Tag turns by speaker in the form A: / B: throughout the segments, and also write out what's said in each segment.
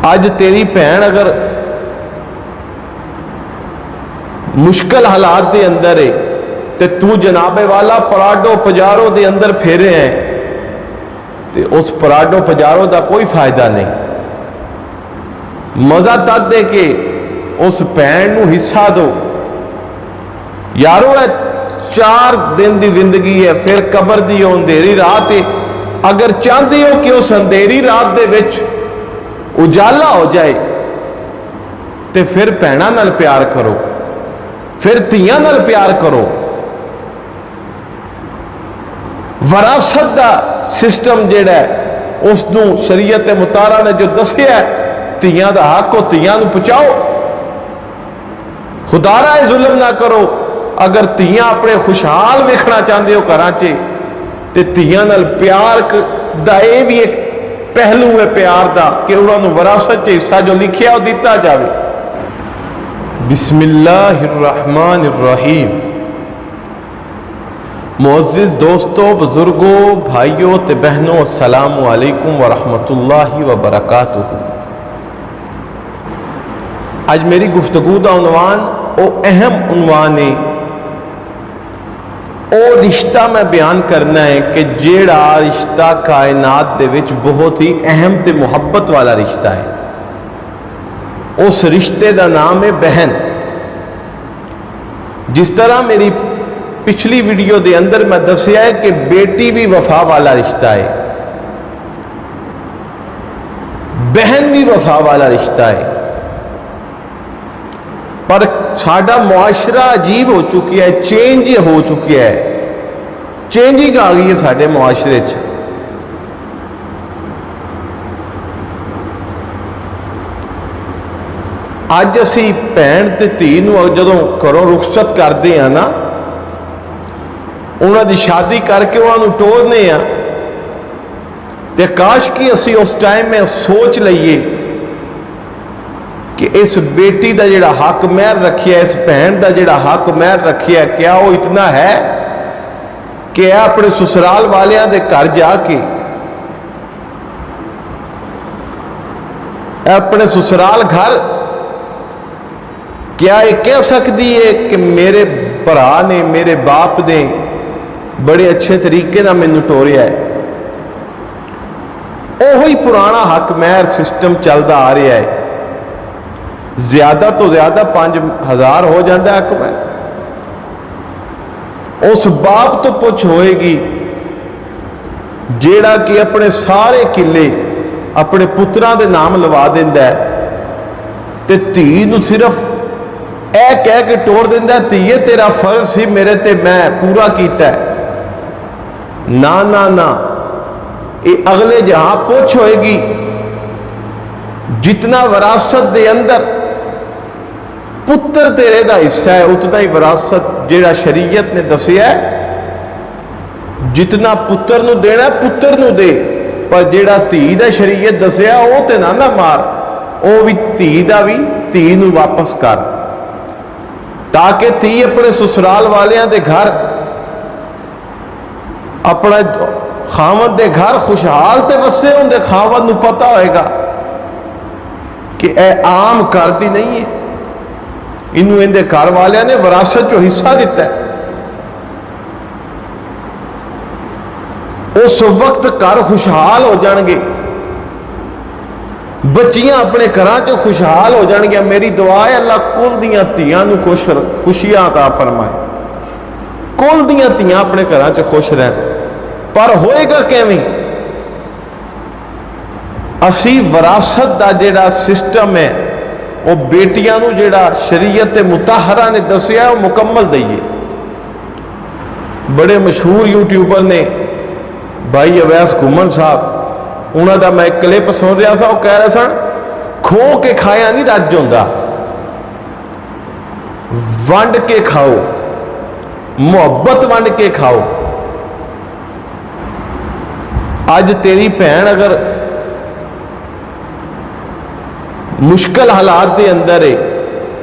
A: अज तेरी भैन अगर मुश्किल हालात के अंदर है तो तू जनाबे वाला पराडो पजारो के अंदर फेरे है तो उस पराडो पजारो का कोई फायदा नहीं। मजा तद दे के उस भैन को हिस्सा दो यारो। 4 दिन की जिंदगी है, फिर कबर की अंधेरी रात है। अगर चाहते हो कि उस अंधेरी रात दे विच उजाला हो जाए तो फिर भैणां नाल प्यार करो, फिर धीआं नाल प्यार करो। विरासत का सिस्टम जिहड़ा है उसनूं शरीयत मुतारा ने जो दसिया धीआं दा हक हो धीआं नूं पहुंचाओ। खुदारा जुल्म ना करो। अगर धीआं अपने खुशहाल वेखना चाहते हो घरां च ते धीआं नाल प्यार दा यह भी एक पहलू है प्यार का कि उन्होंने विरासत च हिस्सा जो लिखिया वो दिता जाए। बिस्मिल्लाहिर्रहमानिर्रहीम। मुअज़्ज़िज़ दोस्तों, बुजुर्गों, भाइयों ते बहनों, अस्सलामु अलैकुम व रहमतुल्लाहि व बरकातुहू। आज मेरी गुफ्तगू का उन्वान वो अहम उन्वान है, वो रिश्ता मैं बयान करना है कि जेड़ा रिश्ता कायनात दे विच बहुत ही अहम ते मुहब्बत वाला रिश्ता है। उस रिश्ते का नाम है बहन। जिस तरह मेरी पिछली वीडियो के अंदर मैं दसिया है कि बेटी भी वफा वाला रिश्ता है, बहन भी वफा वाला रिश्ता है। पर साडा मुआशरा अजीब हो चुकी है, चेंज हो चुकी है, चेंजिंग आ गई है साडे मुआशरे च। अज असी भैन ते धी नूं जदों घरों रुखसत करते हैं ना, उन्होंने शादी करके उन्होंने टोरने ते काश कि असी उस टाइम में सोच लीए कि इस बेटी का जिहड़ा हक महर रखिया, इस भैन का जिहड़ा हक महर रखिया, क्या वो इतना है कि अपने ससुराल वालियां दे घर जाके अपने ससुराल घर क्या ये कह सकती है कि मेरे भरा ने मेरे बाप ने बड़े अच्छे तरीके ना मैनू टोरिया है। ओही पुराना हक महर सिस्टम चलता आ रहा है। ज्यादा तो ज्यादा 5000 हो जाता हक महर। उस बाप तो पुछ होएगी जेड़ा कि अपने सारे किले अपने पुत्रां दे नाम लवा दिंदा है ते धी नूं सिर्फ ऐ कह के टोर दिंदा, धीए तेरा फर्ज सी मेरे ते मैं पूरा कीता है। ना ना ना, ये अगले जहां पुछ होएगी। जितना विरासत दे अंदर पुत्र तेरे दा हिस्सा है उतना ही विरासत जेड़ा शरीयत ने दसिया है जितना पुत्र नूं देना पुत्र नूं दे, पर जेड़ा धी दा शरीयत दसिया वो ते ना मार, वो भी धी दा भी धी नूं वापस कर, ताकि धी अपने ससुराल वालियां दे घर अपना खावत दे घर खुशहाल ते वसे होंदे। खावत नूं पता होएगा कि यह आम घर दी नहीं है, इनू इनके घर वालियां ने विरासत चो हिस्सा दिता है। उस वक्त घर खुशहाल हो जाएंगे, बच्चियां अपने घरां च खुशहाल हो जाएंगियां। मेरी दुआ है अल्लाह कुल दियां धीआं नूं खुशियां अता फरमाए, कुल दियां धीआं अपने घरां च खुश रहन। पर होएगा किवें? असी विरासत का जिहड़ा सिस्टम है वो बेटियां नूं जिहड़ा शरीयत मुताहरा ने दसिया वो मुकम्मल दईए। बड़े मशहूर यूट्यूबर ने भाई अवैस घुमन साहब, उन्होंने मैं एक क्लिप सुन रहा था, वो कह रहे सन खो के खाया नहीं रज होंदा, वंड के खाओ, मुहब्बत वंड के खाओ। अज तेरी भैन अगर मुश्किल हालात के अंदर है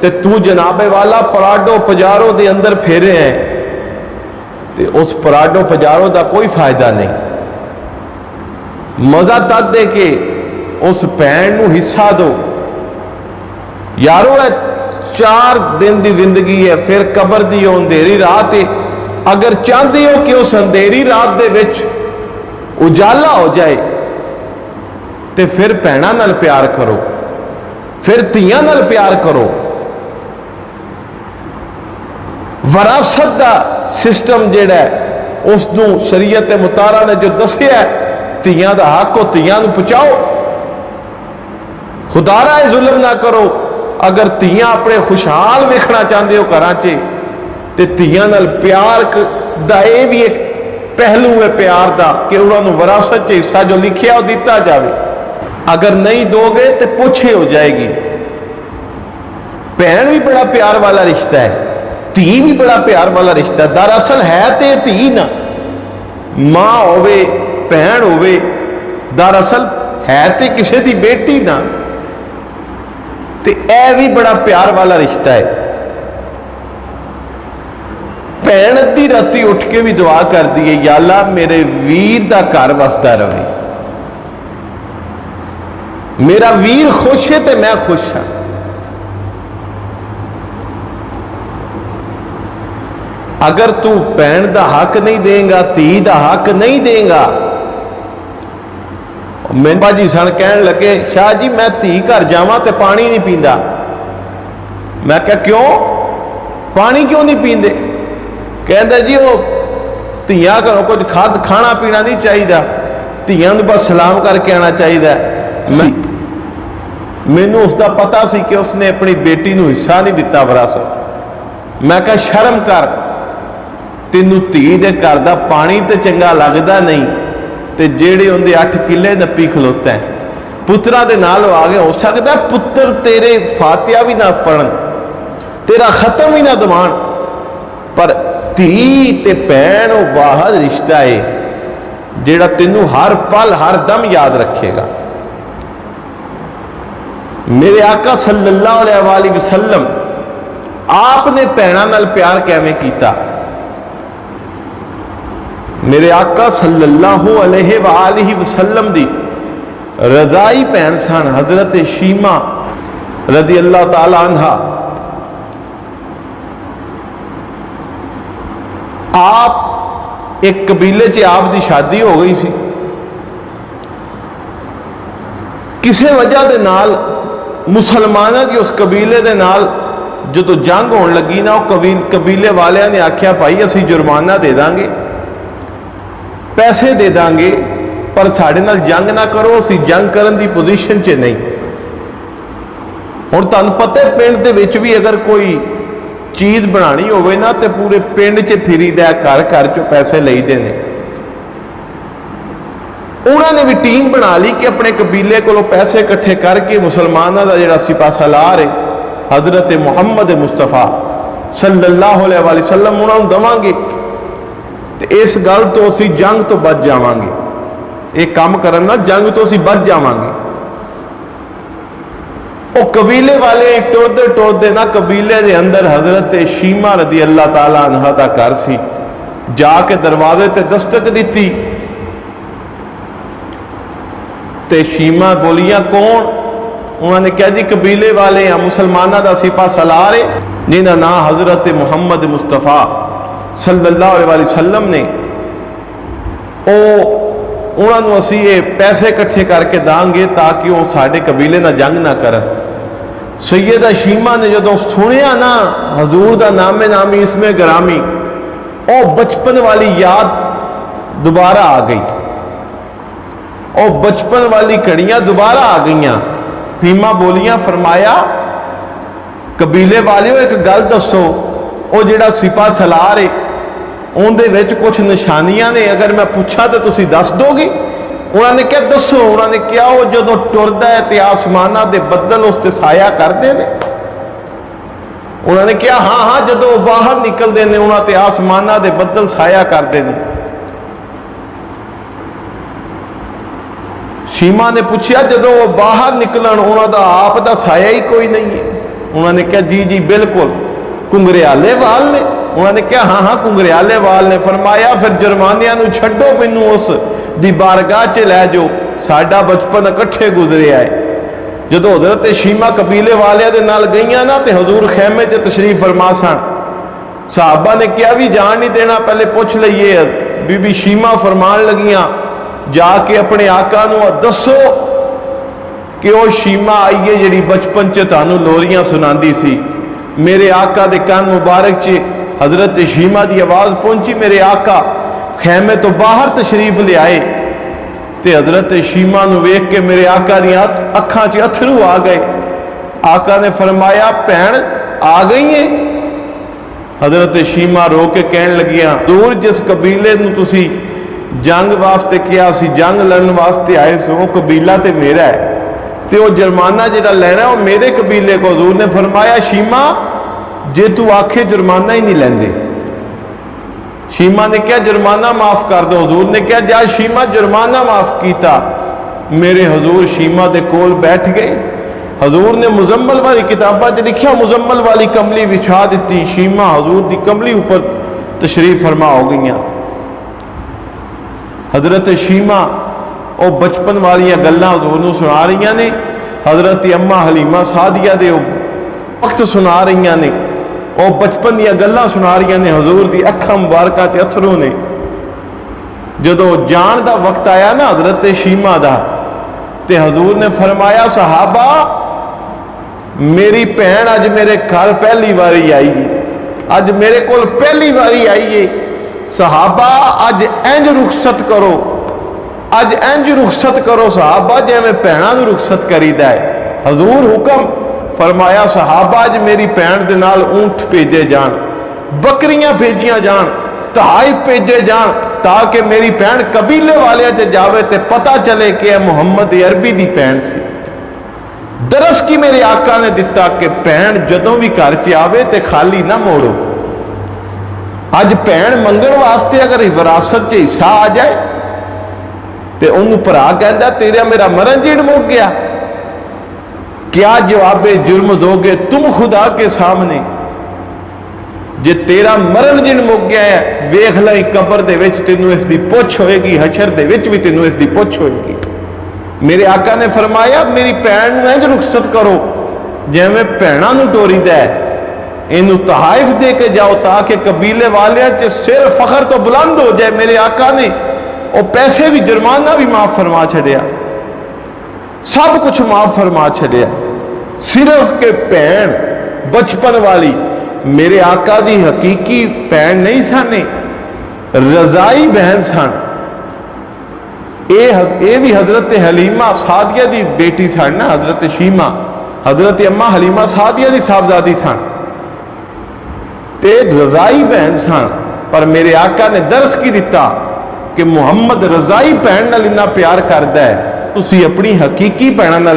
A: तो तू जनाबे वाला पराडो पजारो के अंदर फेरे है तो उस पराडो पजारो का कोई फायदा नहीं। मजा तद दे के उस भैन नूं हिस्सा दो। यारो है 4 दिन की जिंदगी है, फिर कबर दी अंधेरी रात है। अगर चाहते हो कि उस अंधेरी रात दे विच उजाला हो जाए तो फिर भैणां नाल प्यार करो, फिर धीआं नाल प्यार करो। विरासत का सिस्टम जिहड़ा उसनूं शरीयत मुतारा ने जो दसिया धीआं दा हक हो धीआं नूं पहुंचाओ। खुदारा जुल्म ना करो। अगर धीआं अपने खुशहाल वेखना चाहते हो घरां च ते धीआं नाल प्यार दा ये भी एक पहलू है प्यार दा कि उन्होंने विरासत च हिस्सा जो लिखिया वो दिता जाए। अगर नहीं दोगे तो पुछे हो जाएगी। भैन भी बड़ा प्यार वाला रिश्ता है, धी भी बड़ा प्यार वाला रिश्ता है। दरअसल है तो धी ना, मां होवे भैन होवे, दरअसल है तो किसी की बेटी ना, तो यह भी बड़ा प्यार वाला रिश्ता है। भैन अद्धी राती उठ के भी दुआ करती है, या अल्लाह मेरे वीर का घर वसदा रहे, मेरा वीर खुश है तो मैं खुश हाँ। अगर तू भैन का हक नहीं देगा, धी का हक नहीं देगा। मैं भाजी सन कहन लगे, शाह जी मैं धी घर जावां तो पानी नहीं पींदा। मैं क्या क्यों पानी क्यों नहीं पींदे? कहता जी वो धियां घरों कुछ खाना पीना नहीं चाहिए, धियां नूं बस सलाम करके आना चाहिए। मैनू उसका पता सी कि उसने अपनी बेटी नूं हिस्सा नहीं दिता विरासत। मैं क्या शर्म कर, तेनू धी दे घर दा पानी तो चंगा लगता नहीं ते जेड़े उनके 8 किले नप्पी खलोता है। पुत्रा दे नाल आ गया, हो सकता पुत्र तेरे फातिहा भी ना पढ़न, तेरा खत्म ही ना दवान, पर धी ते भैन वो वाहद रिश्ता है जेड़ा तेनू हर पल हर दम याद रखेगा। मेरे आका सल्लल्लाहु अलैहि वसल्लम आपने भैणां नाल प्यार कैवें कीता? मेरे आका सल्लल्लाहु अलैहि वसल्लम दी रजाई भैन सन हजरत शीमा रदी अल्लाह ताला अन्हा। आप एक कबीले च आप दी शादी हो गई सी, किसी वजह दे नाल मुसलमानों की उस कबीले दे नाल जो जंग होने लगी ना, कबीले वालियां ने आख्या भाई असी जुर्माना दे देंगे, पैसे दे देंगे, पर साडे नाल जंग ना करो, असी जंग करन दी पोजीशन च नहीं। हुण तुहानूं पता है पिंड दे विच भी अगर कोई चीज़ बनानी होवे ना तो पूरे पिंड च फिरीदा, घर घर चो पैसे लईदे ने। उन्होंने भी टीम बना ली कि अपने कबीले को पैसे इकट्ठे करके मुसलमानों का जिहड़ा सिपा सलार है हजरत मुहम्मद मुस्तफा सल्लल्लाहु अलैहि वसल्लम उन्होंने देवांगे, तो इस गल तो असी जंग तो बच जावांगे। ये काम करन ना जंग तो असी बच जावांगे। वो कबीले वाले टुरदे टुरदे ना कबीले के अंदर हजरत शीमा रदी अल्लाह ताला अन्हा दा घर सी, जाके दरवाजे ते दस्तक दी ते शीमा बोलियां कौन? उन्होंने कहा जी कबीले वाले हैं, मुसलमाना का सिपा सलार है जिन्होंने ना हजरत मुहम्मद मुस्तफा सल्लल्लाहु अलैहि वसल्लम ने उन्होंने असी ये पैसे इकट्ठे करके देंगे ताकि वो साढ़े कबीले ना जंग ना करन। सैयदा शीमा ने जो सुनिया ना हजूर का नामे नामी इसमें ग्रामी, और बचपन वाली याद दोबारा आ गई, और बचपन वाली घड़ियां दोबारा आ गई। फीमा बोलियां, फरमाया कबीले वाले एक गल दसो, वो जिहड़ा सिपा सलार है उनदे विच कुछ निशानियां ने, अगर मैं पूछा तो तुसी दस दोगे? उन्होंने क्या दसो? उन्होंने क्या वो जो टुरदा है तो आसमाना के बदल उस ते साया करते हैं? उन्होंने क्या हाँ हाँ जो बाहर निकलते हैं उन्होंने आसमाना के बदल साया करते हैं। शीमा ने पूछा जो वो बाहर निकलन उन्होंने आप दा साया ही कोई नहीं है? उन्होंने कहा जी जी बिल्कुल कुंगरियाले वाल ने। उन्होंने कहा हाँ हाँ कुंगरियाले वाल ने। फरमाया फिर जुर्मानिया नूं छड्डो, मैनू उस दी बारगाह च लै जाओ, साडा बचपन इकट्ठे गुजरिया है। जो हजरत शीमा कबीले वाले दे नाल गईयां ना तो हजूर खैमे च तशरीफ फरमा सन। सहाबा ने क्या भी जान नहीं देना, पहले पूछ लीए। बीबी शीमा फरमान लगियां जाके अपने आका नू दसो कि वह शीमा आई है जी बचपन च तुहानू लोरियां सुनांदी सी। मेरे आका दे कान मुबारक च हजरत शीमा की आवाज़ पहुंची। मेरे आका खैमे तो बाहर तशरीफ ले आए तो हजरत शीमा नू वेख के मेरे आका दी अखां च अथरू आ गए। आका ने फरमाया भैन आ गई है। हजरत शीमा रो के कहन लगियां दूर जिस कबीले नू तुसी जंग वास्ते किया सी, जंग लड़न वास्ते आए सो, वो कबीला तो मेरा है तो वह जुर्माना जो लेना है वह मेरे कबीले को। हजूर ने फरमाया शीमा जे तू आखे जुर्माना ही नहीं लेंदे। शीमा ने क्या जुर्माना माफ कर दो। हजूर ने क्या जा शीमा जुर्माना माफ किया। मेरे हजूर शीमा दे कोल बैठ गए। हजूर ने मुजम्मल वाली किताबा च लिखा मुजम्मल वाली कमली विछा दी। शीमा हजूर की कमली ऊपर तशरीफ फरमा हो गई। हजरत शीमा वो बचपन वाली गल्लां हजूर नूं सुना रही ने। हजरत अम्मा हलीमा सादिया दे वक्त सुना रही ने। वो बचपन दी गल्लां सुना रही ने। हजूर की अखां मुबारकां च अथरू ने। जदों जान का वक्त आया ना हजरत शीमा का ते हजूर ने फरमाया सहाबा मेरी भैन अज मेरे घर पहली बारी आई है, अज मेरे कोल पहली बारी आई है। सहाबा अज इंज रुखसत करो, अज इंज रुखसत करो सहाबा जिवें भैणां नूं रुखसत करीदा है। हजूर हुक्म फरमाया सहाबा अज मेरी भैन दे नाल ऊंट भेजे जान, बकरियां भेजियां जान, तहाइफ भेजे जान ताकि मेरी भैन कबीले वाले च जावे ते पता चले कि यह मुहम्मद अरबी दी भैन सी। दरस की मेरे आका ने दिता कि भैन जदों भी घर च आवे ते खाली ना मोड़ो। अज भैन मंगण वास्ते अगर विरासत च हिस्सा आ जाए तो उन्होंने भरा कहता तेरा मेरा मरण जीण मुक गया, क्या जवाबे जुर्म दोगे तुम खुदा के सामने। जे तेरा मरण जिन मुक गया है वेख लाई कबर दे विच तेनू इसकी पुछ होएगी, हशर दे विच भी तेनू इसकी पुछ होएगी। मेरे आका ने फरमाया मेरी भैन नूं इंज रुखसत करो जिवें भैणां नूं टोरीदा है, इनू तहाइफ दे के जाओ ताकि कबीले वालियां च सिर फखर तो बुलंद हो जाए। मेरे आका ने वो पैसे भी जुर्माना भी माफ फरमा छड़िया, सब कुछ माफ फरमा छड़िया, सिर्फ के भैन बचपन वाली मेरे आका दी हकीकी भैन नहीं सन, रजाई बहन सन। ये भी हजरत हलीमा सादिया दी बेटी सन ना, हजरत शीमा हजरत अम्मा हलीमा सादिया दी साहबजादी सन ते रजाई बहन सन। पर मेरे आका ने दरस की दिता कि मुहम्मद रजाई भैन नाल इन्ना प्यार करदा है, तुसी अपनी हकीकी भैणां नाल